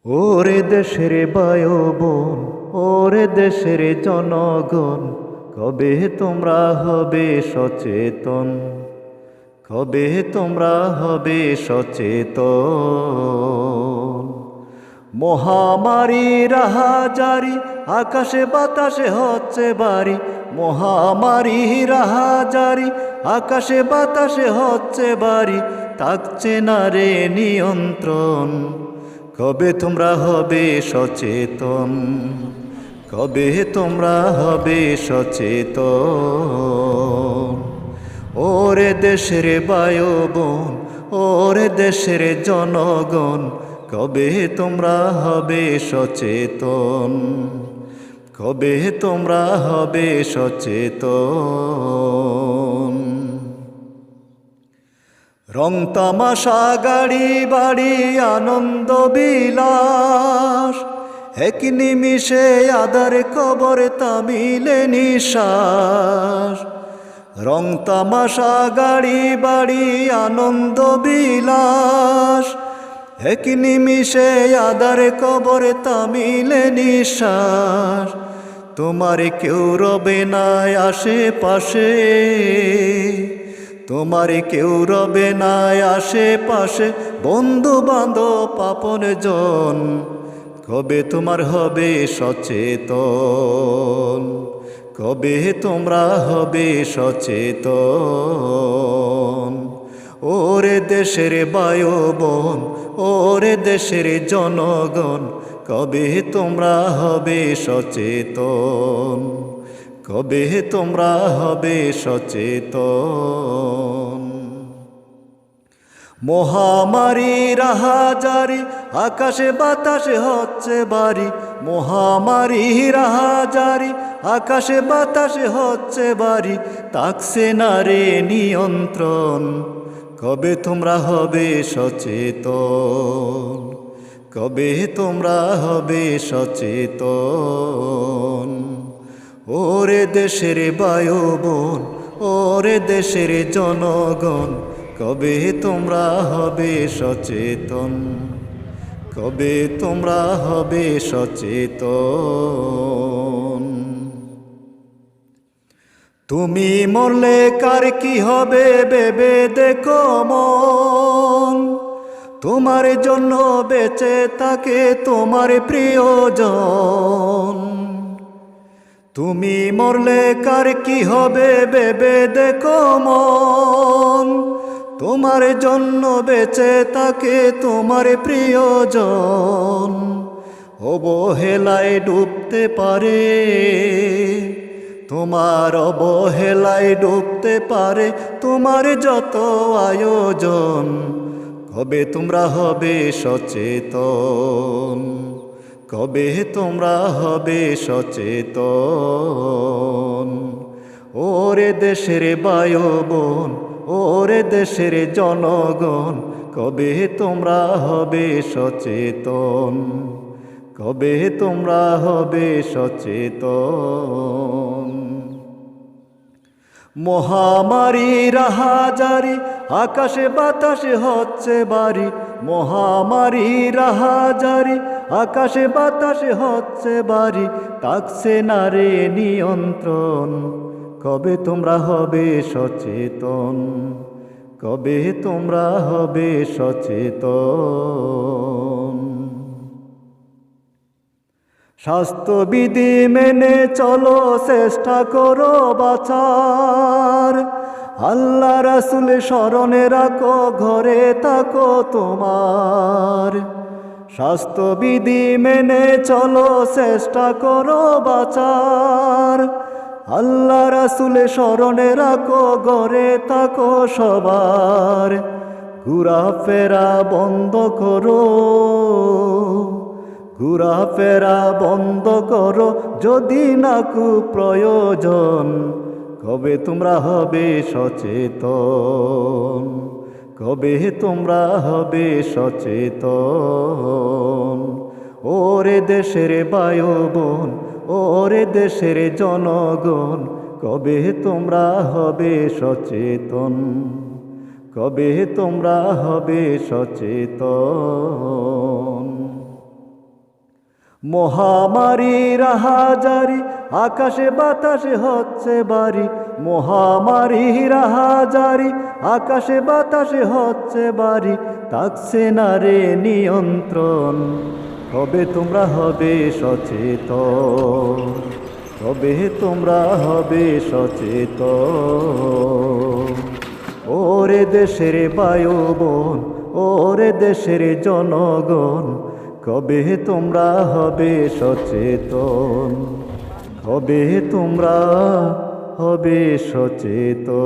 ওরে দেশের বায়ুবন, ওরে দেশের জনগণ, কবে তোমরা হবে সচেতন? কবে তোমরা হবে সচেতন? মহামারী রাহাজারি, আকাশে বাতাসে হচ্ছে বাড়ি। মহামারী রাহাজারি, আকাশে বাতাসে হচ্ছে বাড়ি। থাকছে না রে নিয়ন্ত্রণ, কবে তোমরা হবে সচেতন? কবে তোমরা হবে সচেতন? ওরে দেশের বায়ুবন, ওরে দেশের জনগণ, কবে তোমরা হবে সচেতন? কবে তোমরা হবে সচেতন? রং তামাশা গাড়ি বাড়ি আনন্দ বিলাস, এক নিমিষে আদার কবর তামিলে নিশ্বাস। রং তামাশা গাড়ি বাড়ি আনন্দ বিলাস, এক নিমিষে আদার কবর তামিলে নিশ্বাস। তোমার কেউ রবে না আশেপাশে, তোমার কেউ রবে না আশেপাশে। বন্ধু বান্ধব আপন জন, কবে তোমার হবে সচেতন? কবে তোমরা হবে সচেতন? ওরে দেশের বায়ুবন, ওরে দেশের জনগণ, কবে তোমরা হবে সচেতন? কবে তোমরা হবে সচেতন? মহামারী রাহাজারি, আকাশে বাতাসে হচ্ছে বাড়ি। মহামারী রাহাজারি, আকাশে বাতাসে হচ্ছে বাড়ি। থাকছে না রে নিয়ন্ত্রণ, কবে তোমরা হবে সচেতন? কবে তোমরা হবে সচেতন? ওরে দেশের বায়ুবন, ওরে দেশের জনগণ, কবে তোমরা হবে সচেতন? কবে তোমরা হবে সচেতন? তুমি মরলে কার কি হবে ভেবে দেখো মন, তোমার জন্য বেঁচে থাকে তোমার প্রিয়জন। তুমি মরলে কার কি হবে ভেবে দেখো মন, তোমার জন্য বেঁচে থাকে তোমার প্রিয়জন। অবহেলায় ডুবতে পারে, তোমার অবহেলায় ডুবতে পারে তোমার যত আয়োজন। কবে তোমরা হবে সচেতন? কবে তোমরা হবে সচেতন? ওরে দেশের বায়ুবন, ওরে দেশের জনগণ, কবে তোমরা হবে সচেতন? কবে তোমরা হবে সচেতন? মহামারী রাহাজারি, আকাশে বাতাসে হচ্ছে বাড়ি। মহামারী রাহাজারি, আকাশে বাতাসে হচ্ছে বাড়ি। থাকছে না রে নিয়ন্ত্রণ, কবে তোমরা হবে সচেতন? কবে তোমরা হবে সচেতন? স্বাস্থ্যবিধি মেনে চলো, চেষ্টা করো বাঁচার। আল্লাহ রাসূল স্মরণে রাখো, ঘরে থাকো তোমার। স্বাস্থ্যবিধি মেনে চলো, চেষ্টা করো বাঁচার। আল্লাহ রাসূল স্মরণে রাখো, ঘরে থাকো সবার। ঘোরাফেরা বন্ধ করো, ঘোরাফেরা বন্ধ করো যদি না প্রয়োজন। কবে তোমরা হবে সচেতন? কবে তোমরা হবে সচেতন? ওরে দেশের বায়ুবন, ওরে দেশের জনগণ, কবে তোমরা হবে সচেতন? কবে তোমরা হবে সচেতন? মহামারী রাহাজারি আকাশে বাতাসে হচ্ছে বাড়ি, মহামারী রাহাজারি আকাশে বাতাসে হচ্ছে বাড়ি, থাকছে না রে নিয়ন্ত্রণ। কবে তোমরা হবে সচেতন, কবে তোমরা হবে সচেতন। ওরে দেশের বায়ুবন, ওরে দেশের জনগণ, কবে তোমরা হবে সচেতন, কবে তোমরা হবে সচেতন।